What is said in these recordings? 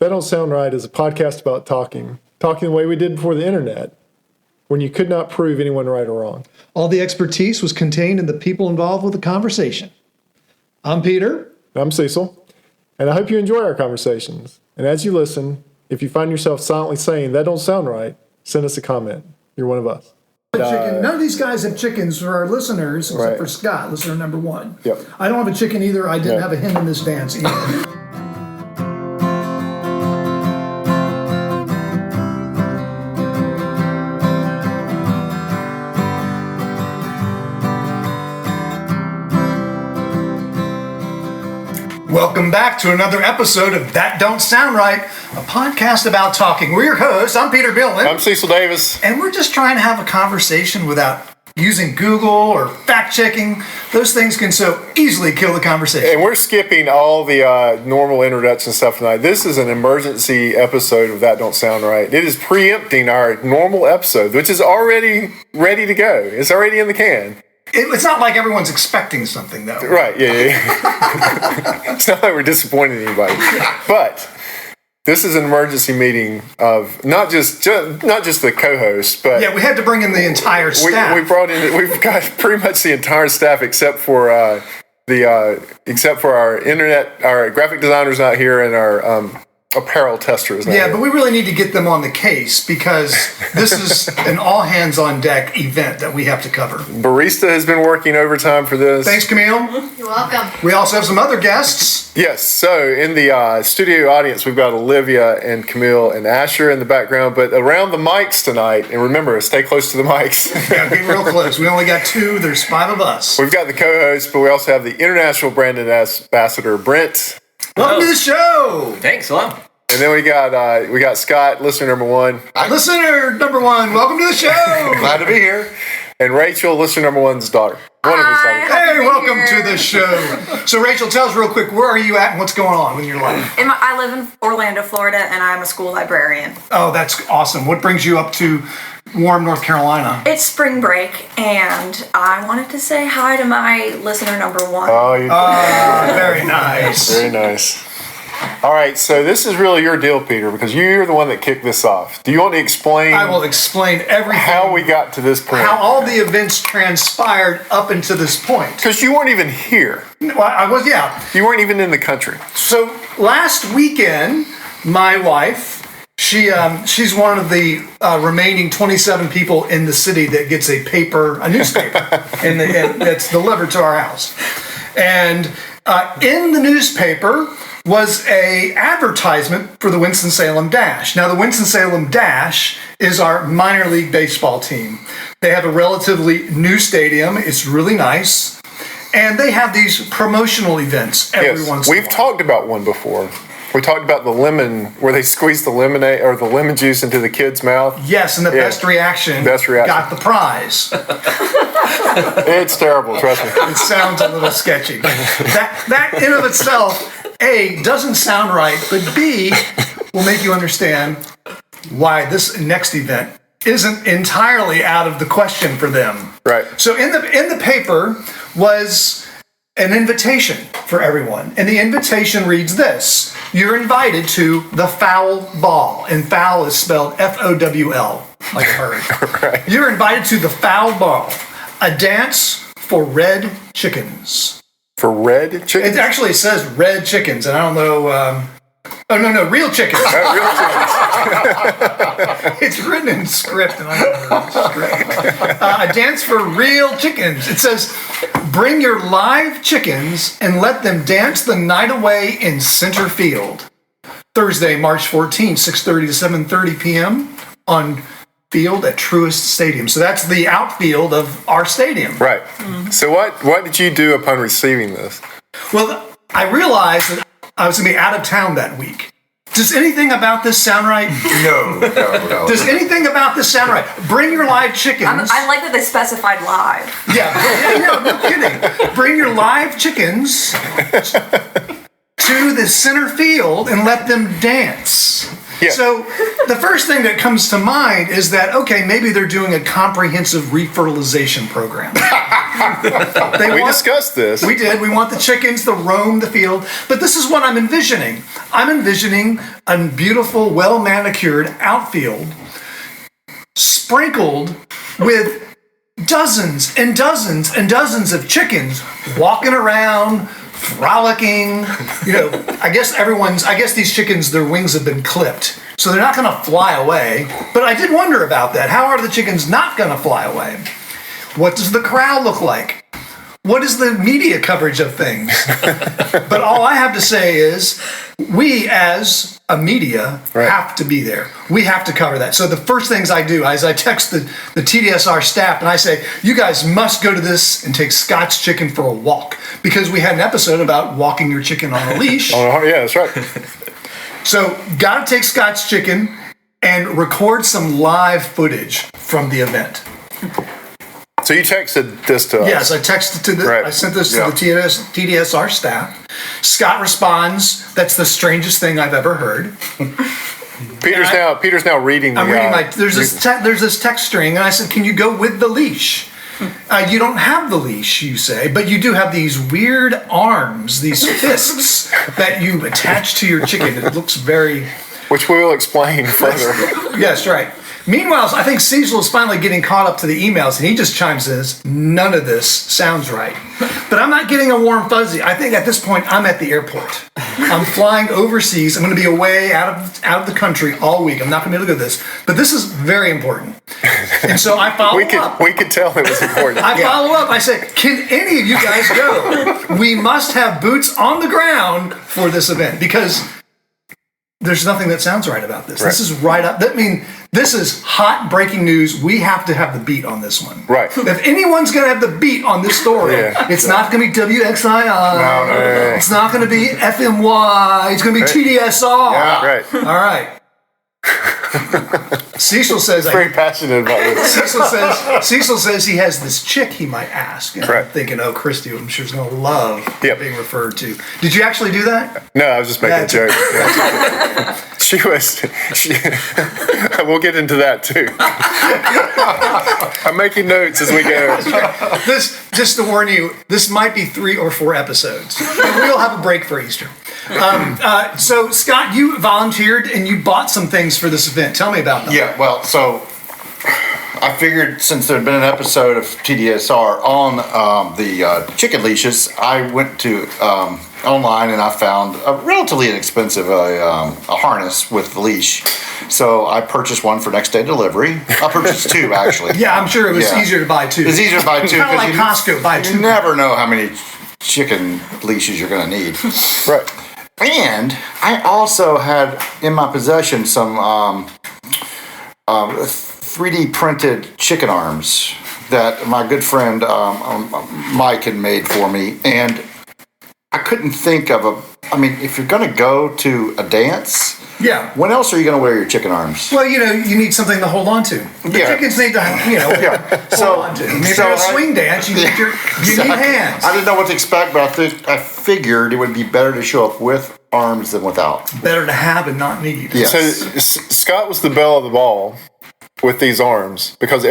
That Don't Sound Right is a podcast about talking the way we did before the internet, when you could not prove anyone right or wrong. All the expertise was contained in the people involved with the conversation. I'm Peter. I'm Cecil, and I hope you enjoy our conversations. And as you listen, if you find yourself silently saying, that don't sound right, send us a comment. You're one of us. Chicken. None of these guys have chickens for our listeners, except Right. for Scott, listener number one. Yep. I don't have a chicken either. I didn't have a hen in this dance either. Welcome back to another episode of That Don't Sound Right, a podcast about talking. We're your hosts. I'm Peter Billman. I'm Cecil Davis. And we're just trying to have a conversation without using Google or fact-checking. Those things can so easily kill the conversation. And we're skipping all the normal introduction stuff tonight. This is an emergency episode of That Don't Sound Right. It is preempting our normal episode, which is already ready to go. It's already in the can. It's not like everyone's expecting something, though. Right, yeah. It's not like we're disappointing anybody. But this is an emergency meeting of not just the co-host, but Yeah, we had to bring in the entire staff. we've got pretty much the entire staff except for our internet, our graphic designer's not here, and our apparel tester is not here. Yeah, but we really need to get them on the case because this is an all-hands-on-deck event that we have to cover. Barista has been working overtime for this. Thanks, Camille. You're welcome. We also have some other guests. Yes, so in the studio audience, we've got Olivia and Camille and Asher in the background, but around the mics tonight, and remember, stay close to the mics. Yeah, get real close. We only got two. There's five of us. We've got the co-host, but we also have the international brand ambassador, Brent. Welcome to the show. Thanks, hello. And then we got Scott, listener number one. Listener number one, welcome to the show. Glad to be here. And Rachel, listener number one's daughter. One of his daughters. Hey, welcome to the show. So, Rachel, tell us real quick, where are you at and what's going on in your life? I live in Orlando, Florida, and I'm a school librarian. Oh, that's awesome. What brings you up to warm North Carolina? It's spring break, and I wanted to say hi to my listener number one. Oh, you Very nice. very nice. All right, so this is really your deal, Peter, because you're the one that kicked this off. Do you want to explain I will explain everything. how we got to this point? How all the events transpired up until this point. Because you weren't even here. Well, I was, yeah. You weren't even in the country. So last weekend, my wife, she's one of the remaining 27 people in the city that gets a newspaper, and that's delivered to our house. And in the newspaper was a advertisement for the Winston-Salem Dash. Now, the Winston-Salem Dash is our minor league baseball team. They have a relatively new stadium. It's really nice. And they have these promotional events every once in a We've while. talked about one before. We talked about the lemon, where they squeeze the lemonade or the lemon juice into the kid's mouth. Yes, and the best reaction got the prize. It's terrible, trust me. It sounds a little sketchy. That in of itself, A, doesn't sound right, but B, will make you understand why this next event isn't entirely out of the question for them. Right. So in the paper was an invitation for everyone. And the invitation reads this: you're invited to the Fowl Ball. And fowl is spelled F-O-W-L, like a bird. Right. You're invited to the Fowl Ball, a dance for red chickens. For red chicken? It actually says red chickens, and I don't know. Real chickens. Real chickens. It's written in script, and I don't know script. A dance for real chickens. It says, bring your live chickens and let them dance the night away in center field. Thursday, March 14th, 6:30 to 7:30 p.m. on field at Truist Stadium. So that's the outfield of our stadium. Right. So what did you do upon receiving this? Well, I realized that I was going to be out of town that week. Does anything about this sound right? No. Does anything about this sound right? Bring your live chickens. I like that they specified live. No kidding. Bring your live chickens to the center field and let them dance. Yeah. So the first thing that comes to mind is that, okay, maybe they're doing a comprehensive refertilization program. We discussed this. We did. We want the chickens to roam the field. But this is what I'm envisioning. I'm envisioning a beautiful, well-manicured outfield sprinkled with dozens and dozens and dozens of chickens walking around, frolicking. I guess these chickens, their wings have been clipped, so they're not going to fly away. But I did wonder about that. How are the chickens not going to fly away? What does the crowd look like? What is the media coverage of things? But all I have to say is, we as a media have to be there. We have to cover that. So the first things I do is I text the TDSR staff and I say, you guys must go to this and take Scott's chicken for a walk. Because we had an episode about walking your chicken on a leash. Yeah, that's right. So gotta take Scott's chicken and record some live footage from the event. So you texted this to us? Yes, I texted I sent this to the TDSR staff. Scott responds, "That's the strangest thing I've ever heard." Peter's now reading. I'm reading there's this text string, and I said, "Can you go with the leash?" You don't have the leash, you say, but you do have these weird arms, these fists that you attach to your chicken. It looks very... Which we will explain further. Yes, right. Meanwhile, I think Cecil is finally getting caught up to the emails, and he just chimes in, none of this sounds right. But I'm not getting a warm fuzzy. I think at this point, I'm at the airport. I'm flying overseas. I'm going to be away out of the country all week. I'm not going to be able to go to this. But this is very important. And so I follow up. We could tell it was important. I follow up. I say, can any of you guys go? We must have boots on the ground for this event, because there's nothing that sounds right about this. Right. This is right up. This is hot breaking news. We have to have the beat on this one. Right. If anyone's going to have the beat on this story, it's not going to be WXII. No. It's not going to be FMY. It's going to be TDSR. Yeah, right. All right. Cecil says... He's very passionate about this. Cecil says he has this chick he might ask. And right. I'm thinking, oh, Christy, I'm sure is going to love being referred to. Did you actually do that? No, I was just making a joke. We'll get into that too. I'm making notes as we go. Just to warn you, this might be 3 or 4 episodes. We'll have a break for Easter. So, Scott, you volunteered and you bought some things for this event. Tell me about them. Yeah, well, so I figured since there had been an episode of TDSR on the chicken leashes, I went to online and I found a relatively inexpensive a harness with the leash. So I purchased one for next day delivery. I purchased 2 actually. Yeah, I'm sure it was easier to buy 2. It's easier to buy 2. Kind of like Costco, buy 2. You never know how many chicken leashes you're going to need. Right. And I also had in my possession some 3D printed chicken arms that my good friend Mike had made for me. And I couldn't think of if you're going to go to a dance, when else are you going to wear your chicken arms? Well, you need something to hold on to. The chickens need to, hold on to. Maybe a swing dance, you need hands. I didn't know what to expect, but I figured it would be better to show up with arms than without. Better to have and not need. Yes. So Scott was the belle of the ball with these arms, because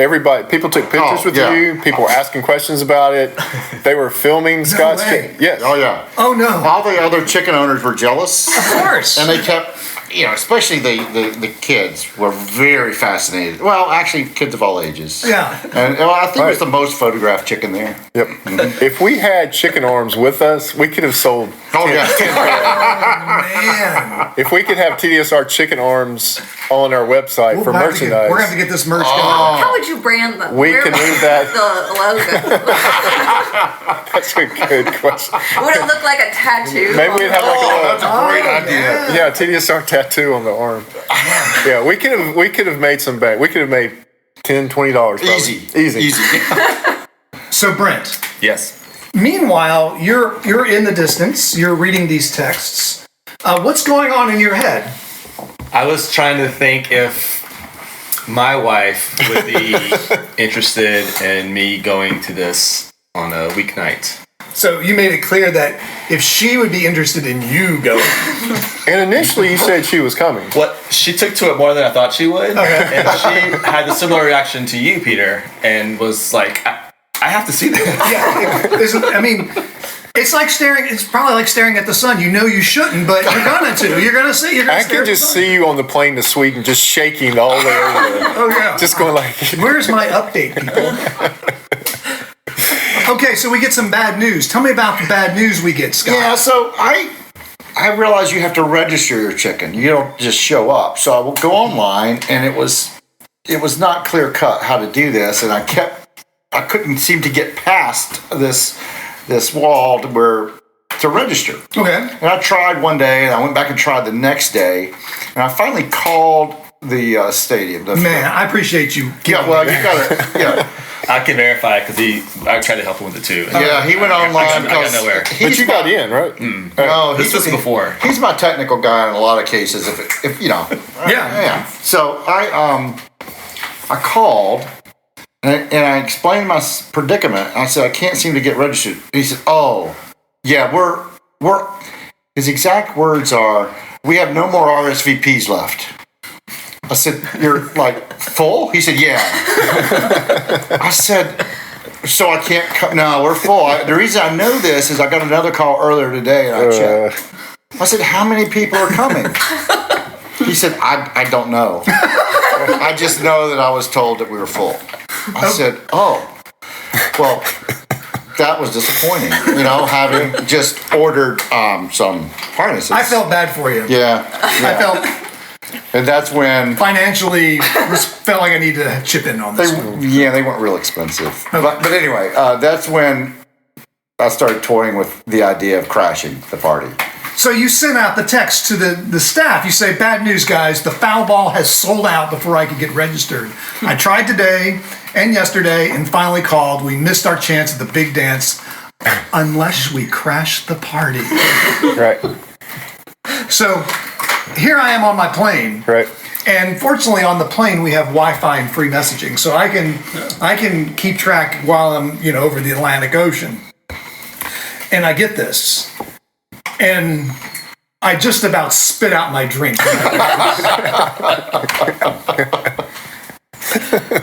people took pictures with you. People were asking questions about it. They were filming Scott's. Yes. Oh yeah. Oh no. All the other chicken owners were jealous. Of course. And they kept, especially the kids were very fascinated. Well, actually, kids of all ages. Yeah. And I think it was the most photographed chicken there. Yep. Mm-hmm. If we had chicken arms with us, we could have sold. Oh yeah. Man. If we could have TDSR chicken arms on our website for merchandise, we're going to get this merch going. How would you brand them? We can move that. The logo. That's a good question. Would it look like a tattoo? Maybe we'd have that's a great idea. Yeah, TDSR tattoo on the arm. Yeah, we could have made some bank. We could have made $10, $20. Easy. So Brent. Yes. Meanwhile, you're in the distance. You're reading these texts. What's going on in your head? I was trying to think if my wife would be interested in me going to this on a weeknight. So you made it clear that if she would be interested in you going, And initially, you said she was coming. What she took to it more than I thought she would, and she had a similar reaction to you, Peter, and was like, "I have to see this." it's like staring. It's probably like staring at the sun. You know you shouldn't, but you're gonna to. You're gonna see. You're gonna I stare can at just the sun. see you on the plane to Sweden, just shaking all the way over there. Oh yeah. Just going like, Where's my update, people? Okay, so we get some bad news. Tell me about the bad news we get, Scott. Yeah, so I realized you have to register your chicken. You don't just show up. So I will go online, and it was not clear cut how to do this, and I couldn't seem to get past this wall to register. Okay. And I tried one day, and I went back and tried the next day, and I finally called the stadium. Man, I appreciate you. Yeah, well, you gotta, yeah. I can verify because I tried to help him with it too. Yeah, he went online. I got nowhere. but you got in, right? No, This was before. He's my technical guy in a lot of cases. If you know. Yeah. So I called and I explained my predicament. I said I can't seem to get registered. And he said, "Oh, yeah, we're." His exact words are, "We have no more RSVPs left." I said, "You're like full?" He said, "Yeah." I said, "So I can't come?" "No, we're full." The reason I know this is I got another call earlier today and I checked. I said, "How many people are coming?" He said, I don't know. I just know that I was told that we were full. I said, "Oh, well, that was disappointing, having just ordered some harnesses." I felt bad for you. Yeah. I felt And that's when financially felt like I needed to chip in on this one. they weren't real expensive. But anyway, that's when I started toying with the idea of crashing the party. So you sent out the text to the staff. You say, "Bad news, guys. The Fowl Ball has sold out before I could get registered. I tried today and yesterday and finally called. We missed our chance at the big dance unless we crash the party." Right. So here I am on my plane. Right. And fortunately, on the plane we have Wi-Fi and free messaging, so I can keep track while I'm over the Atlantic Ocean. And I get this, and I just about spit out my drink.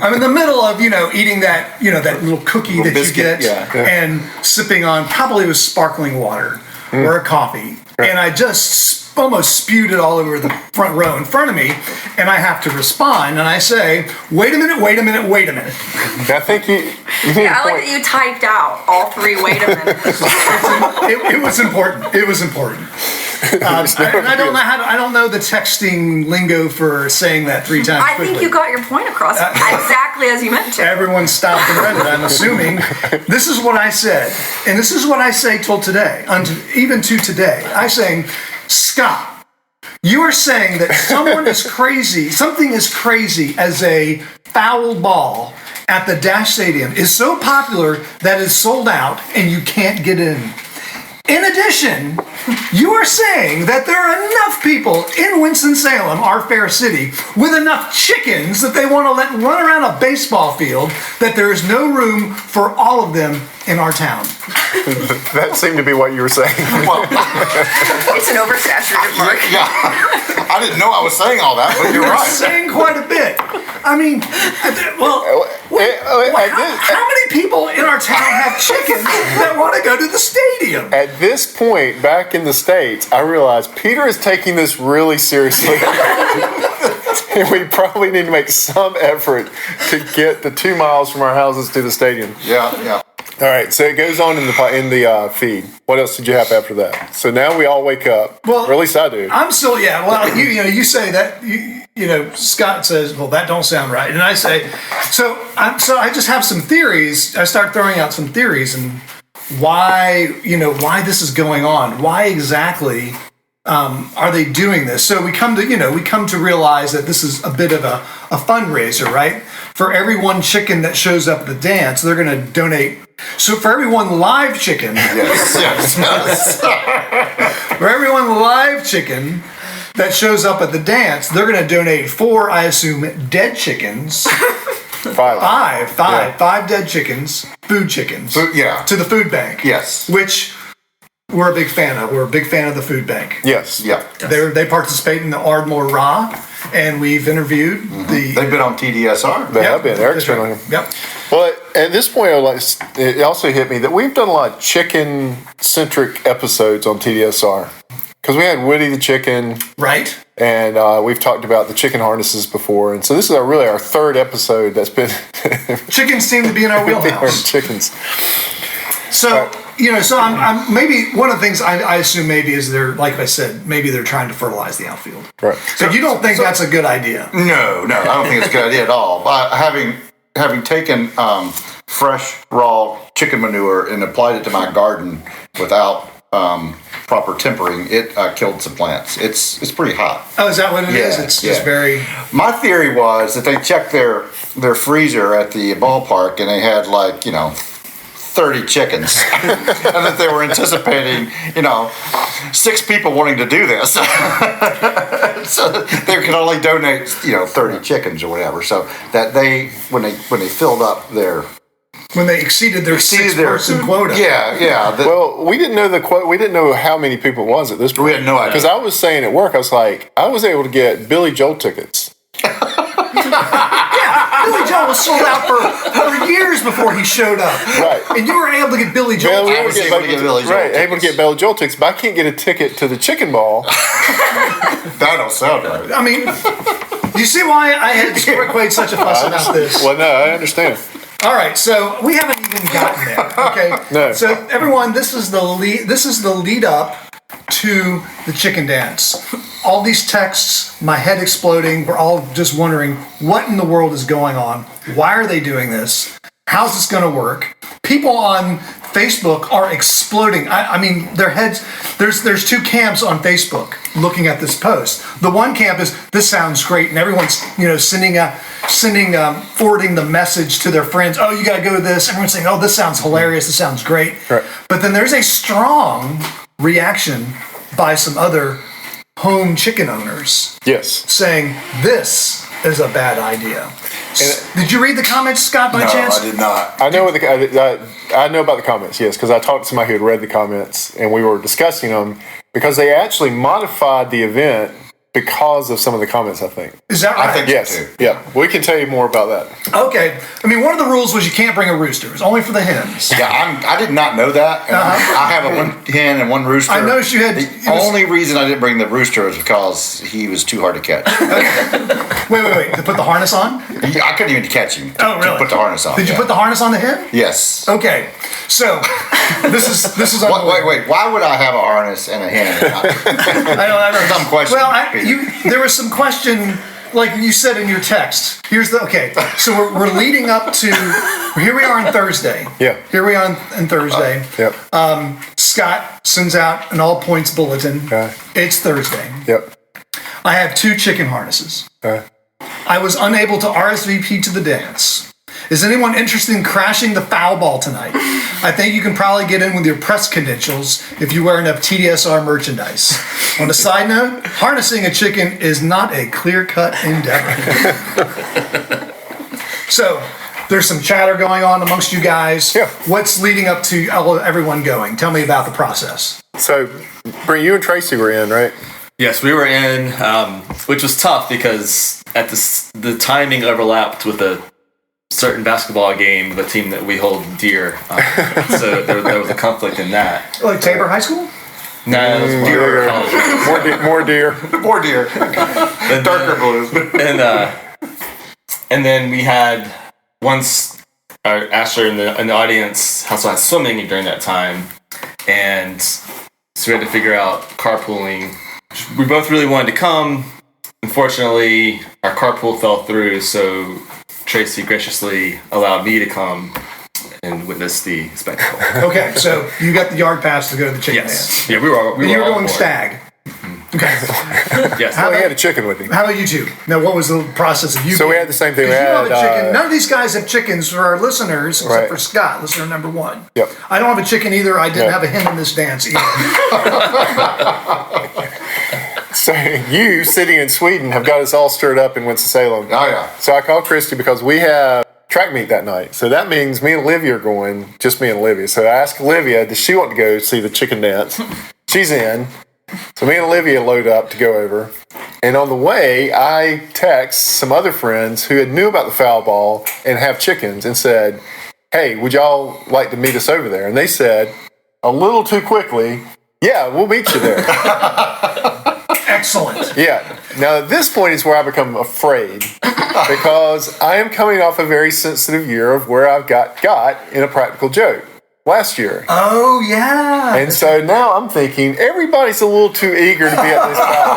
I'm in the middle of eating that that little cookie that biscuit, you get, yeah. and sipping on probably was sparkling water or a coffee, and I just almost spewed it all over the front row in front of me, and I have to respond, and I say, "Wait a minute, wait a minute, wait a minute." I think you Yeah, I like that you typed out all three. Wait a minute. It was important. It was important. And I don't know the texting lingo for saying that 3 times I quickly. think you got your point across exactly as you meant to. Everyone stopped and read it. I'm assuming this is what I said, and this is what I say till today, even to today. I say, "Scott, you are saying that someone is crazy, something is crazy as a foul ball at the Dash Stadium is so popular that it's sold out and you can't get in. In addition, you are saying that there are enough people in Winston-Salem, our fair city, with enough chickens that they want to let run around a baseball field, that there is no room for all of them in our town." That seemed to be what you were saying. It's an oversaturated market. Yeah. I didn't know I was saying all that, but you're You're right. saying quite a bit. I mean, how many people in our town have chickens that want to go to the stadium? At this point, back in the States, I realized Peter is taking this really seriously. And we probably need to make some effort to get the 2 miles from our houses to the stadium. Yeah. All right, so it goes on in the feed. What else did you have after that? So now we all wake up. Well, or at least I do. I'm still, well, you say that, Scott says, "Well, that don't sound right." And I say, so I just have some theories. I start throwing out some theories and why this is going on. Why exactly are they doing this? So we come to realize that this is a bit of a fundraiser, right? For every one chicken that shows up at the dance, they're going to donate. So for every one live chicken, Yes. for every one live chicken that shows up at the dance, they're going to donate 4, I assume, dead chickens Five dead chickens, food chickens. Yeah. To the food bank. Yes. Which we're a big fan of. We're a big fan of the food bank. Yes. Yeah. They participate in the Ardmore Raw, and we've interviewed They've been on TDSR. They have been. Eric's been on them. Yep. Well, at this point, it also hit me that we've done a lot of chicken-centric episodes on TDSR. Because we had Woody the chicken. Right. And we've talked about the chicken harnesses before. And so this is really our third episode that's been... Chickens seem to be in our wheelhouse. Chickens. So, so I'm maybe one of the things I assume maybe is like I said, maybe they're trying to fertilize the outfield. Right. So you don't think that's a good idea? No, I don't think it's a good idea at all. Having taken fresh, raw chicken manure and applied it to my garden without proper tempering, it killed some plants. It's pretty hot. Oh, is that what it is? It's just very... My theory was that they checked their freezer at the ballpark and they had 30 chickens, and that they were anticipating, 6 people wanting to do this. So they could only donate, 30 chickens or whatever. So that when they filled up when they exceeded their 6-person quota. Yeah. Well, we didn't know the quote. We didn't know how many people it was at this point. We had no idea. Because I was saying at work, I was like, I was able to get Billy Joel tickets. Billy Joel was sold out for years before he showed up. Right. And you were able to get Billy Joel. I was able to get Billy Joel right, tickets. able to get Billy Joel tickets, but I can't get a ticket to the chicken ball. That don't sound right. I mean, do you see why I had quite such a fuss about this? Well, no, I understand. All right, so we haven't even gotten there. Okay. No. So everyone, this is the lead up to the chicken dance. All these texts, my head exploding. We're all just wondering what in the world is going on. Why are they doing this? How's this going to work? People on Facebook are exploding. I mean, their heads. There's 2 camps on Facebook looking at this post. The one camp is this sounds great, and everyone's forwarding the message to their friends. Oh, you got to go to this. Everyone's saying, oh, this sounds hilarious. This sounds great. Right. But then there's a strong reaction by some other home chicken owners. Yes. Saying this is a bad idea. Did you read the comments, Scott, by chance? No, I did not. I know I know about the comments, yes, because I talked to somebody who had read the comments, and we were discussing them, because they actually modified the event because of some of the comments, I think. Is that right? I think Yes. so too. Yeah. We can tell you more about that. Okay. I mean, one of the rules was you can't bring a rooster. It's only for the hens. Yeah, I did not know that. And I have a 1 hen and 1 rooster. I noticed you had... The only reason I didn't bring the rooster was because he was too hard to catch. Wait. To put the harness on? I couldn't even catch him. Oh, really? To put the harness on. Did you put the harness on the hen? Yes. Okay. So, this is Wait. Why would I have a harness and a hen? I don't know. Some question. Well, there was some question, like you said in your text. So we're leading up to, here we are on Thursday. Yeah. Here we are on Thursday. Yep. Scott sends out an all points bulletin. Okay. It's Thursday. Yep. I have 2 chicken harnesses. Okay. I was unable to RSVP to the dance. Is anyone interested in crashing the Fowl Ball tonight? I think you can probably get in with your press credentials if you wear enough TDSR merchandise. On a side note, harnessing a chicken is not a clear-cut endeavor. So, there's some chatter going on amongst you guys. Yeah. What's leading up to everyone going? Tell me about the process. So, Brent, you and Tracy were in, right? Yes, we were in, which was tough because at the timing overlapped with a certain basketball game with a team that we hold dear. So there was a conflict in that. Like Tabor High School? No, it was deer. More deer. More deer. Darker blue. And then we had Asher in the audience also had swimming during that time, and so we had to figure out carpooling. We both really wanted to come. Unfortunately, our carpool fell through, so Tracy graciously allowed me to come and witness the spectacle. Okay, so you got the yard pass to go to the chicken dance. Yeah, we were And you were all going aboard. stag. Okay. Yes. Well, he had a chicken with him. How about you two? Now, what was the process of you? So we had the same thing. We You had have a chicken. None of these guys have chickens for our listeners, except Right. for Scott, listener number 1. Yep. I don't have a chicken either. I didn't Yeah. have a hen in this dance either. So you, sitting in Sweden, have got us all stirred up in Winston-Salem. Oh, yeah. So I called Christy because we have track meet that night. So that means me and Olivia are going, just me and Olivia. So I asked Olivia, does she want to go see the chicken dance? She's in. So me and Olivia load up to go over. And on the way, I text some other friends who had knew about the Fowl Ball and have chickens and said, hey, would y'all like to meet us over there? And they said, a little too quickly, yeah, we'll meet you there. Excellent. Yeah. Now, at this point is where I become afraid because I am coming off a very sensitive year of where I've got in a practical joke last year. Oh, yeah. And so now I'm thinking everybody's a little too eager to be at this Fowl.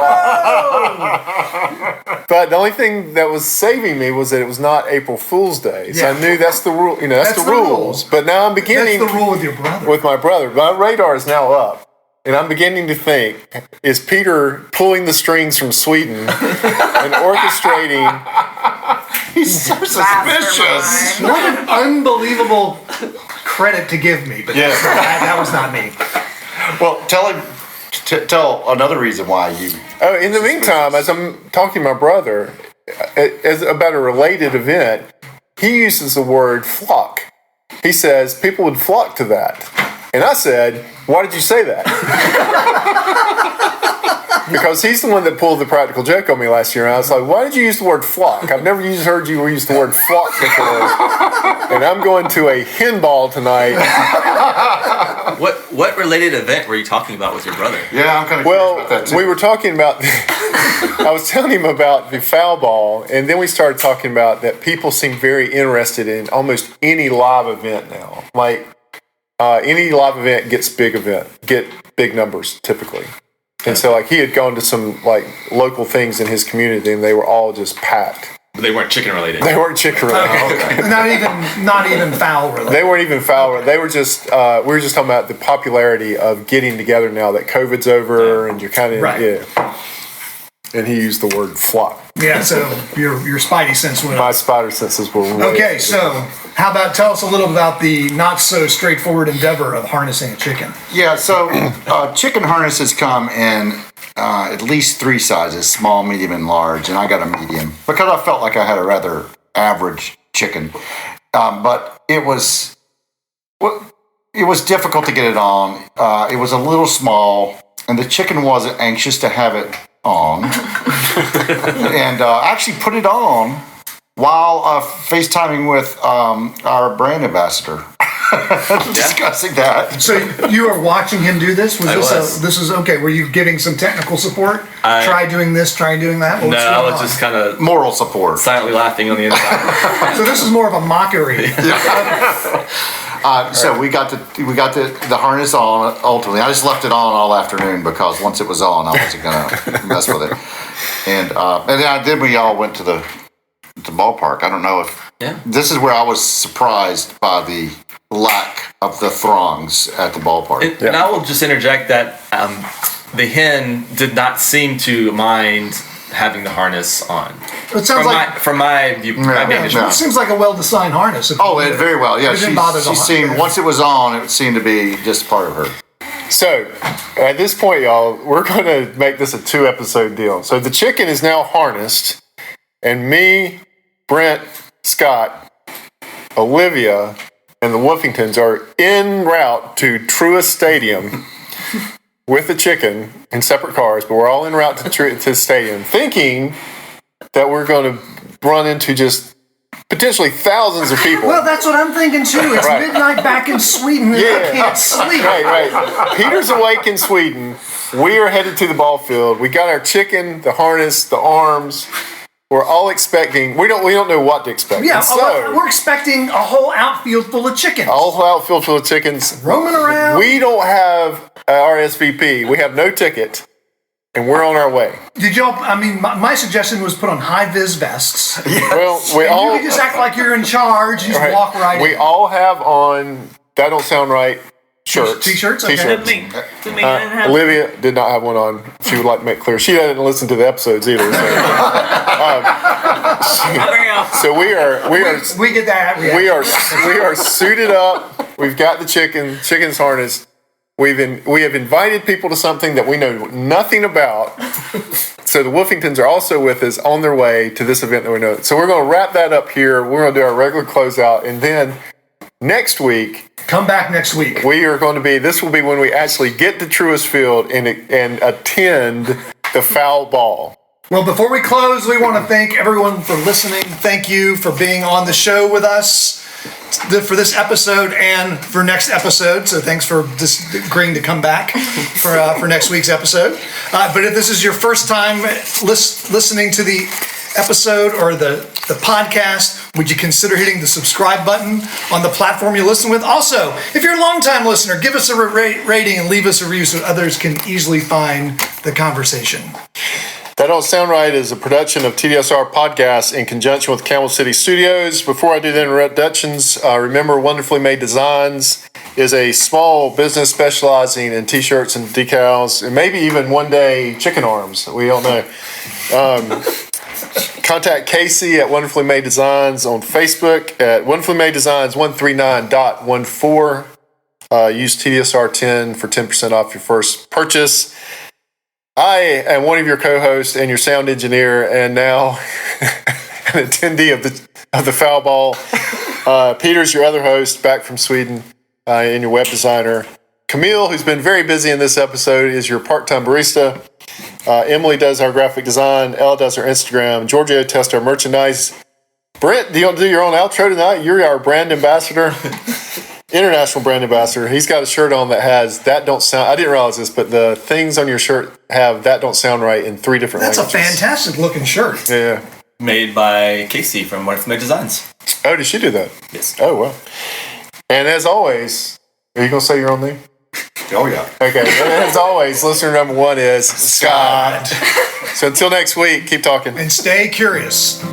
But the only thing that was saving me was that it was not April Fool's Day. So I knew that's the rule. That's the rules. But now I'm beginning. That's the rule with your brother. With my brother. My radar is now up. And I'm beginning to think, is Peter pulling the strings from Sweden and orchestrating? He's so suspicious. What an unbelievable credit to give me, but that was not me. Well, tell another reason why you. Oh, in the meantime, as I'm talking to my brother about a related event, he uses the word flock. He says people would flock to that. And I said, why did you say that? Because he's the one that pulled the practical joke on me last year. And I was like, why did you use the word flock? I've never heard you use the word flock before. And I'm going to a hen ball tonight. What related event were you talking about with your brother? Yeah, I'm kind of curious about that too. We were talking about, I was telling him about the Fowl Ball, and then we started talking about that people seem very interested in almost any live event now. Like, any live event get big numbers typically. And so like he had gone to some like local things in his community and they were all just packed. But they weren't chicken related. They weren't chicken related. Okay. Not even fowl related. They weren't even fowl related. They were just we were just talking about the popularity of getting together now that COVID's over and you're kind of And he used the word flock. Yeah, so your spidey sense went up. My spider senses were really Okay, so how about tell us a little about the not so straightforward endeavor of harnessing a chicken? Yeah, so chicken harnesses come in at least 3 sizes, small, medium, and large, and I got a medium because I felt like I had a rather average chicken. But it was difficult to get it on. It was a little small, and the chicken wasn't anxious to have it on. And I actually put it on while FaceTiming with our brand ambassador. Discussing that. So you were watching him do this? Was. Were you giving some technical support? Try doing this, try doing that? No, I was just kind of moral support, silently laughing on the inside. So this is more of a mockery. So we got the harness on ultimately. I just left it on all afternoon because once it was on, I wasn't gonna mess with it. And then we all went to the ballpark. I don't know if this is where I was surprised by the lack of the throngs at the ballpark. And I will just interject that the hen did not seem to mind having the harness on. It sounds from my view. It seems like a well-designed harness. Very well. Yeah, she seemed once it was on, it seemed to be just part of her. So, at this point, y'all, we're going to make this a 2-episode deal. So the chicken is now harnessed, and me, Brent, Scott, Olivia, and the Woofingtons are en route to Truist Stadium with the chicken in separate cars, but we're all en route to the stadium, thinking that we're going to run into just potentially thousands of people. Well, that's what I'm thinking too. It's midnight back in Sweden and I can't sleep. Right. Peter's awake in Sweden. We are headed to the ball field. We got our chicken, the harness, the arms. We're all expecting. We don't know what to expect. Yeah, so we're expecting a whole outfield full of chickens. A whole outfield full of chickens roaming around. We don't have RSVP. We have no ticket, and we're on our way. Did y'all? I mean, my suggestion was put on high-vis vests. Yes. Well, you can just act like you're in charge. You just walk right in. We all have on. That don't sound right. Shirts. T-shirts? T-shirts. Okay. Olivia did not have one on. She would like to make clear. She didn't listen to the episodes either. So we get that. We are suited up. We've got the chicken's harness. We have invited people to something that we know nothing about. So the Wolfingtons are also with us on their way to this event that we know. So we're going to wrap that up here. We're going to do our regular closeout. And then next week, Come back next week. we are going to be, this will be when we actually get to Truist Field and attend the Fowl Ball. Well, before we close, we want to thank everyone for listening. Thank you for being on the show with us for this episode and for next episode. So thanks for agreeing to come back for next week's episode. But if this is your first time listening to the episode or the podcast, would you consider hitting the subscribe button on the platform you listen with? Also, if you're a longtime listener, give us a rating and leave us a review so others can easily find the conversation. That Don't Sound Right is a production of TDSR Podcast in conjunction with Camel City Studios. Before I do the introductions, remember Wonderfully Made Designs is a small business specializing in t-shirts and decals, and maybe even one day chicken arms. We don't know. Contact Casey at Wonderfully Made Designs on Facebook at Wonderfully Made Designs 139.14. Use TDSR10 for 10% off your first purchase. I am one of your co-hosts and your sound engineer, and now an attendee of the Fowl Ball. Peter's your other host, back from Sweden, and your web designer. Camille, who's been very busy in this episode, is your part-time barista. Emily does our graphic design. Ella does our Instagram. Giorgio tests our merchandise. Brent, do you want to do your own outro tonight? You're our brand ambassador. International brand ambassador. He's got a shirt on that has "That Don't Sound." I didn't realize this, but the things on your shirt have "That Don't Sound Right" in 3 different languages. That's a fantastic looking shirt. Yeah. Made by Casey from Wonderful Made Designs. Oh, did she do that? Yes. Oh, well. And as always, are you going to say your own name? Oh, yeah. Okay. And as always, listener number 1 is Scott. So until next week, keep talking. And stay curious.